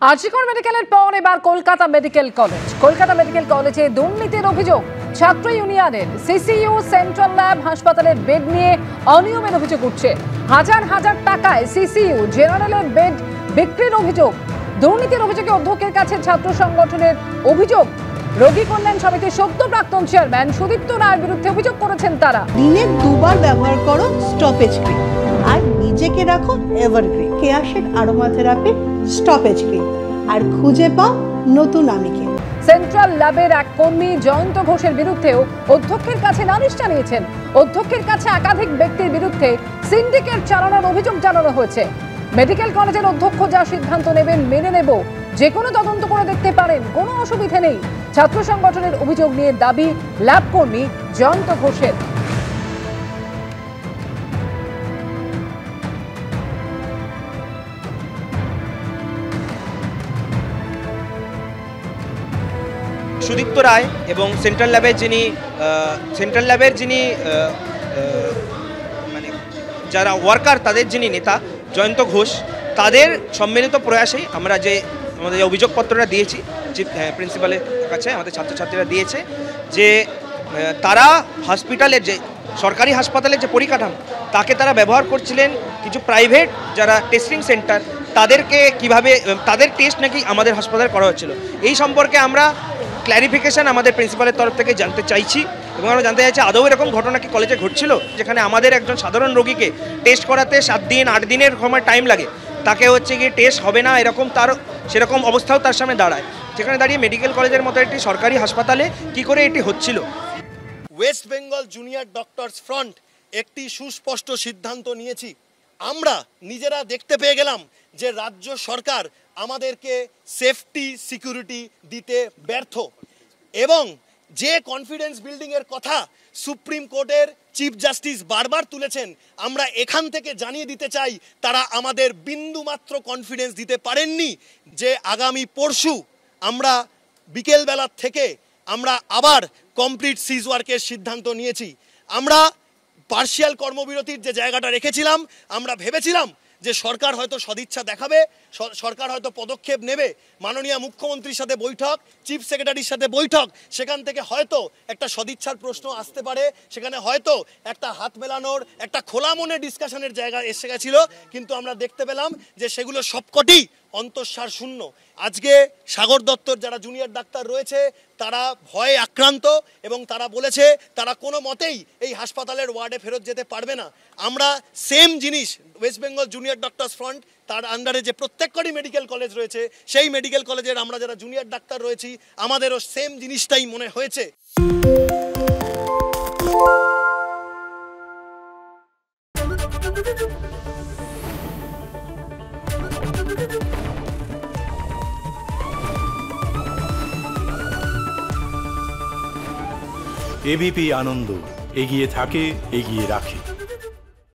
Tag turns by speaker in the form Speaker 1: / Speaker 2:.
Speaker 1: আরজিকর মেডিকেলের পর এবার Kolkata medical college. Kolkata medical কলেজে দুর্নীতির অভিযোগ। ছাত্র ইউনিয়নের সিসিইউ সেন্ট্রাল ল্যাব হাসপাতালের বেড নিয়ে অনিয়মের অভিযোগ উঠছে। হাজার হাজার টাকায় সিসিইউ জেনারেলের বেড বিক্রির অভিযোগ। দুর্নীতির অভিযোগে অধ্যক্ষের কাছে ছাত্র সংগঠনের অভিযোগ। রোগী কল্যাণ সমিতির সদ্য প্রাক্তন চেয়ারম্যান সুদীপ্ত রায়ের বিরুদ্ধে অভিযোগ করেছেন তারা।
Speaker 2: দিনে দুবার ব্যবহার করো স্টপেজ ক্রিম আর নিজেকে রাখো evergreen Keya Seth aromatherapy stoppage cream আর খুঁজে পাও নতুন আমিকে।
Speaker 1: সেন্ট্রাল ল্যাবের এক কর্মী জয়ন্ত ঘোষের বিরুদ্ধেও অধ্যক্ষের কাছে নালিশ জানিয়েছেন। অধ্যক্ষের কাছে একাধিক ব্যক্তির বিরুদ্ধে সিন্ডিকেট চালানোর অভিযোগ জানানো হয়েছে। মেডিকেল কলেজের অধ্যক্ষ যা সিদ্ধান্ত নেবেন মেনে নেব, যে কোনো তদন্ত করে দেখতে পারেন, কোনো অসুবিধা নেই। ছাত্র সংগঠনের অভিযোগ নিয়ে দাবি ল্যাব কর্মী জয়ন্ত ঘোষের।
Speaker 3: সুদীপ্ত রায় এবং সেন্ট্রাল ল্যাবের যিনি মানে যারা ওয়ার্কার, তাদের যিনি নেতা জয়ন্ত ঘোষ, তাদের সম্মিলিত প্রয়াসেই আমরা যে আমাদের যে অভিযোগপত্রটা দিয়েছি চিফ প্রিন্সিপালের কাছে, আমাদের ছাত্রছাত্রীরা দিয়েছে যে তারা হসপিটালের যে সরকারি হাসপাতালের যে পরিকাঠামো তাকে তারা ব্যবহার করছিলেন কিছু প্রাইভেট যারা টেস্টিং সেন্টার, তাদেরকে কিভাবে তাদের টেস্ট নাকি আমাদের হাসপাতালে করা হচ্ছিল। এই সম্পর্কে আমরা ক্ল্যারিফিকেশান আমাদের প্রিন্সিপালের তরফ থেকে জানতে চাইছি এবং আমরা জানতে চাইছি আদৌ এরকম ঘটনা কি কলেজে ঘটছিল, যেখানে আমাদের একজন সাধারণ রোগীকে টেস্ট করাতে 7 দিন 8 দিনের সময় টাইম লাগে, তাকে হচ্ছে গিয়ে টেস্ট হবে না এরকম সেরকম অবস্থাও তার সামনে দাঁড়ায়। সেখানে দাঁড়িয়ে মেডিকেল কলেজের মতো একটি সরকারি হাসপাতালে কি করে এটি হচ্ছিল।
Speaker 4: West Bengal junior doctors front একটি সুস্পষ্ট সিদ্ধান্ত নিয়েছি। আমরা নিজেরা দেখতে পেয়ে গেলাম যে রাজ্য সরকার আমাদেরকে সেফটি সিকিউরিটি দিতে ব্যর্থ এবং যে কনফিডেন্স বিল্ডিংয়ের কথা সুপ্রিম কোর্টের চিফ জাস্টিস বারবার তুলেছেন, আমরা এখান থেকে জানিয়ে দিতে চাই তারা আমাদের বিন্দুমাত্র কনফিডেন্স দিতে পারেননি যে আগামী পরশু আমরা বিকেলবেলা থেকে আমরা আবার কমপ্লিট সিজ ওয়ার্কের সিদ্ধান্ত নিয়েছি। আমরা পার্শিয়াল কর্মবিরতির যে জায়গাটা রেখেছিলাম, আমরা ভেবেছিলাম যে সরকার হয়তো সদিচ্ছা দেখাবে, সরকার হয়তো পদক্ষেপ নেবে, মাননীয় মুখ্যমন্ত্রীর সাথে বৈঠক, চিফ সেক্রেটারির সাথে বৈঠক, সেখান থেকে হয়তো একটা সদিচ্ছার প্রশ্ন আসতে পারে, সেখানে হয়তো একটা হাত মেলানোর একটা খোলা মনে ডিসকাশনের জায়গা এসে গেছিল। কিন্তু আমরা দেখতে পেলাম যে সেগুলো সবকটি অন্তঃসার শূন্য। আজকে সাগর দত্তর যারা জুনিয়র ডাক্তার রয়েছে তারা ভয়ে আক্রান্ত এবং তারা বলেছে তারা কোনো মতেই এই হাসপাতালের ওয়ার্ডে ফেরত যেতে পারবে না। আমরা সেম জিনিস West Bengal junior doctors front তার আন্ডারে যে প্রত্যেকটি মেডিকেল কলেজ রয়েছে, সেই মেডিকেল কলেজের আমরা যারা জুনিয়র ডাক্তার রয়েছি আমাদেরও সেম জিনিসটাই মনে হয়েছে।
Speaker 5: এবিপি আনন্দ এগিয়ে থাকে, এগিয়ে রাখে।